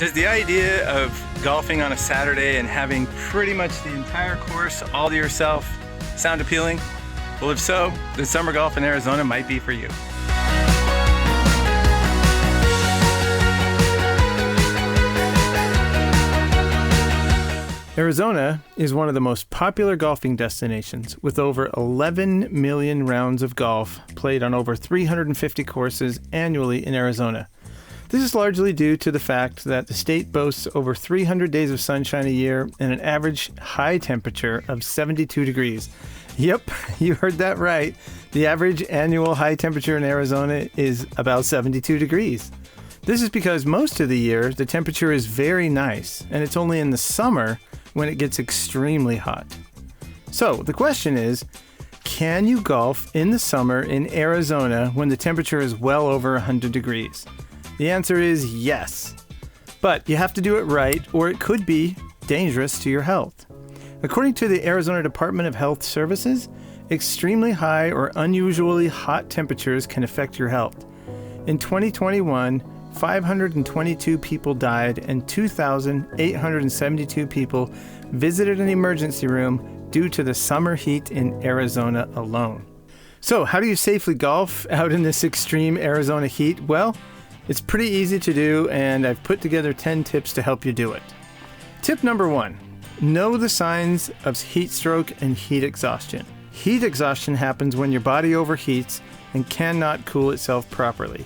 Does the idea of golfing on a Saturday and having pretty much the entire course all to yourself sound appealing? Well, if so, then summer golf in Arizona might be for you. Arizona is one of the most popular golfing destinations, with over 11 million rounds of golf played on over 350 courses annually in Arizona. This is largely due to the fact that the state boasts over 300 days of sunshine a year and an average high temperature of 72 degrees. Yep, you heard that right. The average annual high temperature in Arizona is about 72 degrees. This is because most of the year the temperature is very nice, and it's only in the summer when it gets extremely hot. So the question is, can you golf in the summer in Arizona when the temperature is well over 100 degrees? The answer is yes. But you have to do it right, or it could be dangerous to your health. According to the Arizona Department of Health Services, extremely high or unusually hot temperatures can affect your health. In 2021, 522 people died and 2,872 people visited an emergency room due to the summer heat in Arizona alone. So, how do you safely golf out in this extreme Arizona heat? Well, it's pretty easy to do, and I've put together 10 tips to help you do it. Tip number 1, know the signs of heat stroke and heat exhaustion. Heat exhaustion happens when your body overheats and cannot cool itself properly.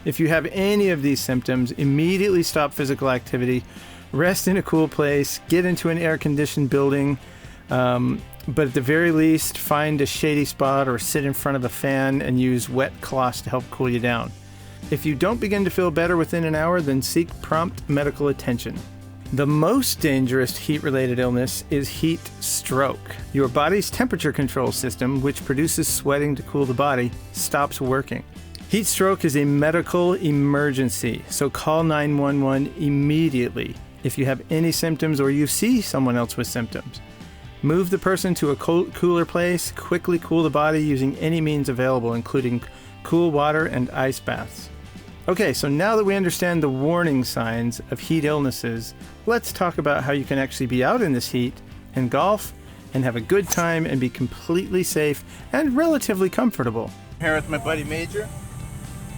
If you have any of these symptoms, immediately stop physical activity, rest in a cool place, get into an air-conditioned building, but at the very least, find a shady spot or sit in front of a fan and use wet cloths to help cool you down. If you don't begin to feel better within an hour, then seek prompt medical attention. The most dangerous heat-related illness is heat stroke. Your body's temperature control system, which produces sweating to cool the body, stops working. Heat stroke is a medical emergency, so call 911 immediately if you have any symptoms or you see someone else with symptoms. Move the person to a cooler place, quickly cool the body using any means available, including cool water and ice baths. Okay, so now that we understand the warning signs of heat illnesses, let's talk about how you can actually be out in this heat and golf and have a good time and be completely safe and relatively comfortable. Here with my buddy Major.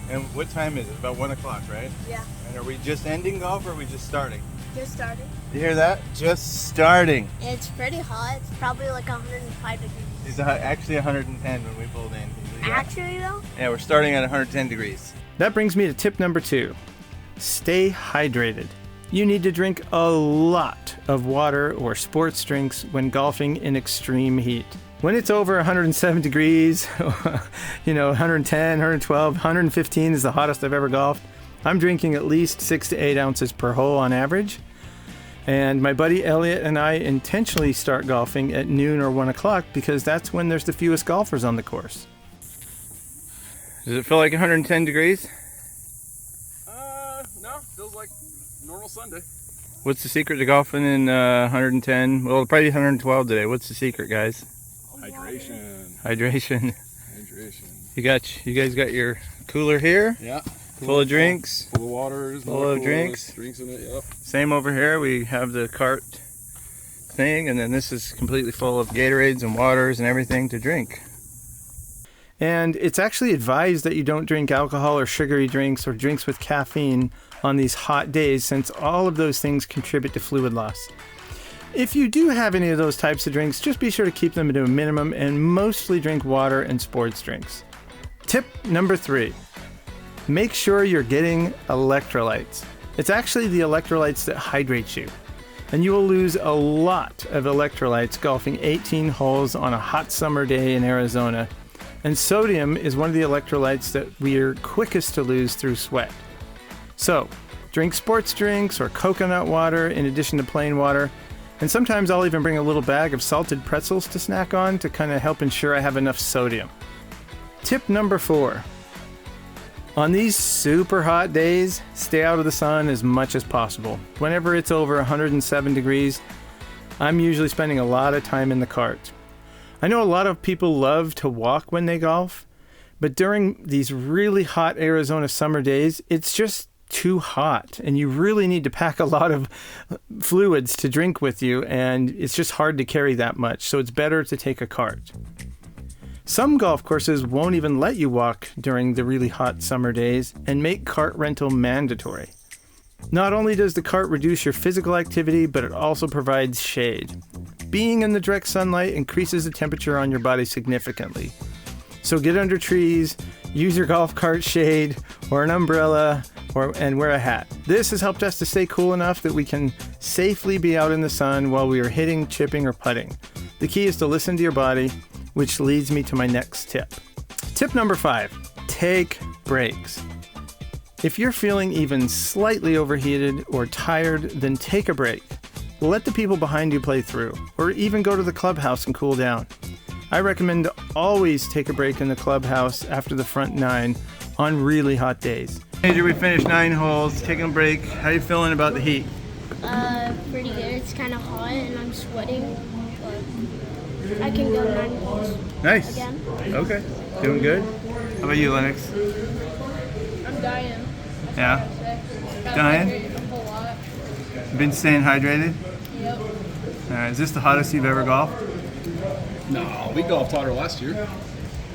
And what time is it? About 1 o'clock, right? Yeah. And are we just ending golf or are we just starting? Just starting. You hear that? Just starting. It's pretty hot. It's probably like 105 degrees. It's actually 110 when we pulled in. Actually, though? Yeah, we're starting at 110 degrees. That brings me to tip number 2. Stay hydrated. You need to drink a lot of water or sports drinks when golfing in extreme heat. When it's over 107 degrees, 110, 112, 115 is the hottest I've ever golfed. I'm drinking at least 6 to 8 ounces per hole on average. And my buddy Elliot and I intentionally start golfing at noon or 1 o'clock because that's when there's the fewest golfers on the course. Does it feel like 110 degrees? No, feels like normal Sunday. What's the secret to golfing in 110? Well, probably 112 today. What's the secret, guys? Hydration. You guys got your cooler here? Yeah. Full of drinks. Full of waters. Full of drinks. Drinks in it, yep. Same over here. We have the cart thing, and then this is completely full of Gatorades and waters and everything to drink. And it's actually advised that you don't drink alcohol or sugary drinks or drinks with caffeine on these hot days, since all of those things contribute to fluid loss. If you do have any of those types of drinks, just be sure to keep them to a minimum and mostly drink water and sports drinks. Tip number 3. Make sure you're getting electrolytes. It's actually the electrolytes that hydrate you. And you will lose a lot of electrolytes golfing 18 holes on a hot summer day in Arizona. And sodium is one of the electrolytes that we're quickest to lose through sweat. So, drink sports drinks or coconut water in addition to plain water. And sometimes I'll even bring a little bag of salted pretzels to snack on to kind of help ensure I have enough sodium. Tip number 4. On these super hot days, stay out of the sun as much as possible. Whenever it's over 107 degrees, I'm usually spending a lot of time in the cart. I know a lot of people love to walk when they golf, but during these really hot Arizona summer days, it's just too hot, and you really need to pack a lot of fluids to drink with you, and it's just hard to carry that much, so it's better to take a cart. Some golf courses won't even let you walk during the really hot summer days and make cart rental mandatory. Not only does the cart reduce your physical activity, but it also provides shade. Being in the direct sunlight increases the temperature on your body significantly. So get under trees, use your golf cart shade or an umbrella, and wear a hat. This has helped us to stay cool enough that we can safely be out in the sun while we are hitting, chipping, or putting. The key is to listen to your body, which leads me to my next tip. Tip number 5, take breaks. If you're feeling even slightly overheated or tired, then take a break. Let the people behind you play through, or even go to the clubhouse and cool down. I recommend to always take a break in the clubhouse after the front 9 on really hot days. Andrew, we finished 9 holes, taking a break. How are you feeling about the heat? Pretty good. It's kind of hot and I'm sweating, but I can go 9 holes. Nice. Again. Okay. Doing good. How about you, Lennox? I'm dying. Yeah? Dying? A whole lot. Been staying hydrated? Yep. Is this the hottest you've ever golfed? No, we golfed hotter last year.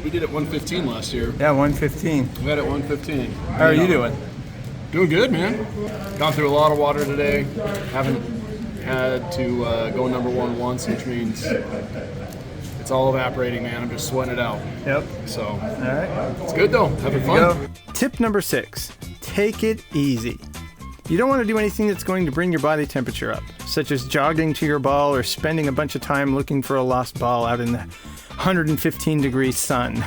We did it 115 last year. Yeah, 115. We had it 115. How are you doing? Doing good, man. Gone through a lot of water today. Haven't had to go number 1 once, which means it's all evaporating, man. I'm just sweating it out. Yep. So, All right. it's good though. Having fun. Go. Tip number 6, take it easy. You don't want to do anything that's going to bring your body temperature up, such as jogging to your ball or spending a bunch of time looking for a lost ball out in the 115-degree sun.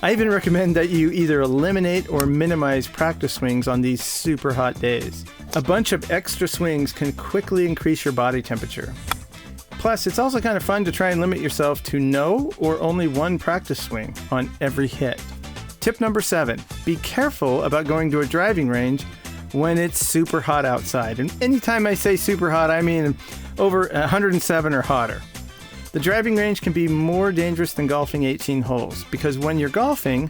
I even recommend that you either eliminate or minimize practice swings on these super hot days. A bunch of extra swings can quickly increase your body temperature. Plus, it's also kind of fun to try and limit yourself to no or only 1 practice swing on every hit. Tip number 7, be careful about going to a driving range when it's super hot outside. And anytime I say super hot, I mean over 107 or hotter. The driving range can be more dangerous than golfing 18 holes because when you're golfing,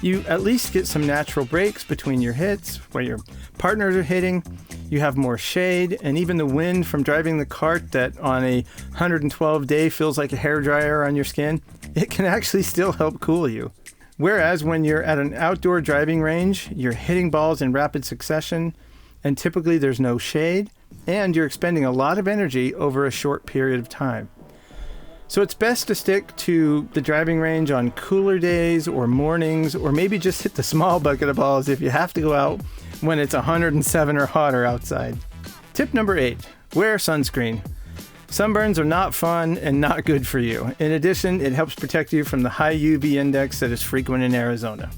you at least get some natural breaks between your hits where your partners are hitting. You have more shade, and even the wind from driving the cart that on a 112 day feels like a hairdryer on your skin, it can actually still help cool you. Whereas when you're at an outdoor driving range, you're hitting balls in rapid succession, and typically there's no shade, and you're expending a lot of energy over a short period of time. So it's best to stick to the driving range on cooler days or mornings, or maybe just hit the small bucket of balls if you have to go out when it's 107 or hotter outside. Tip number 8, wear sunscreen. Sunburns are not fun and not good for you. In addition, it helps protect you from the high UV index that is frequent in Arizona.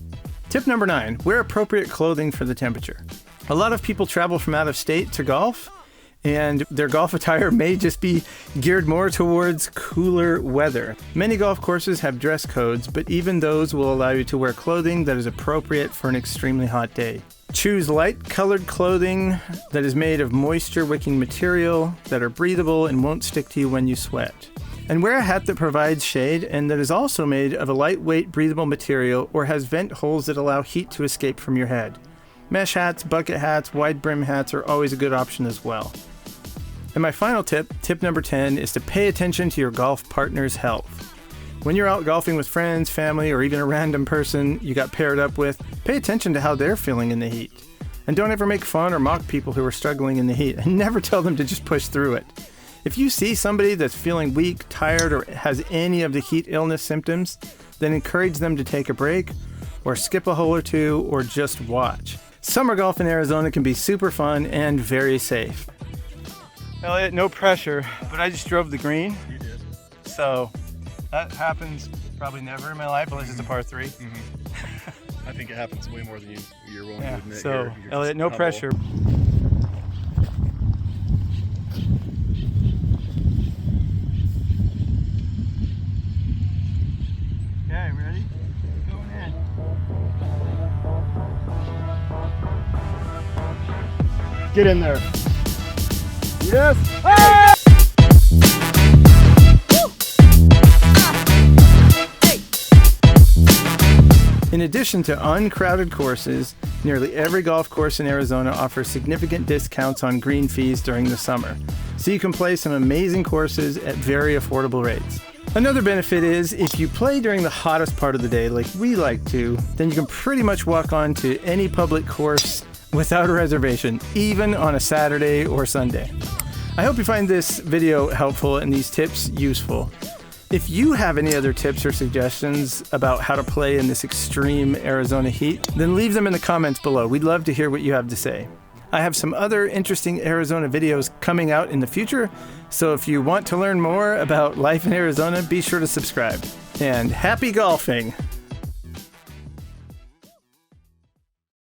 Tip number 9, wear appropriate clothing for the temperature. A lot of people travel from out of state to golf, and their golf attire may just be geared more towards cooler weather. Many golf courses have dress codes, but even those will allow you to wear clothing that is appropriate for an extremely hot day. Choose light-colored clothing that is made of moisture-wicking material that are breathable and won't stick to you when you sweat. And wear a hat that provides shade and that is also made of a lightweight, breathable material or has vent holes that allow heat to escape from your head. Mesh hats, bucket hats, wide brim hats are always a good option as well. And my final tip, tip number 10, is to pay attention to your golf partner's health. When you're out golfing with friends, family, or even a random person you got paired up with, pay attention to how they're feeling in the heat. And don't ever make fun or mock people who are struggling in the heat, and never tell them to just push through it. If you see somebody that's feeling weak, tired, or has any of the heat illness symptoms, then encourage them to take a break, or skip a hole or two, or just watch. Summer golf in Arizona can be super fun and very safe. Elliot, no pressure, but I just drove the green. You did. So that happens probably never in my life unless it's a par 3. I think it happens way more than you're willing to Yeah, admit. so You're Elliot, just no humble. pressure. Okay, ready? Going in. Get in there. Yes. In addition to uncrowded courses, Nearly every golf course in Arizona offers significant discounts on green fees during the summer, so you can play some amazing courses at very affordable rates. Another benefit is if you play during the hottest part of the day like we like to, then you can pretty much walk on to any public course without a reservation, even on a Saturday or Sunday. I hope you find this video helpful and these tips useful. If you have any other tips or suggestions about how to play in this extreme Arizona heat, then leave them in the comments below. We'd love to hear what you have to say. I have some other interesting Arizona videos coming out in the future, so if you want to learn more about life in Arizona, be sure to subscribe. And happy golfing!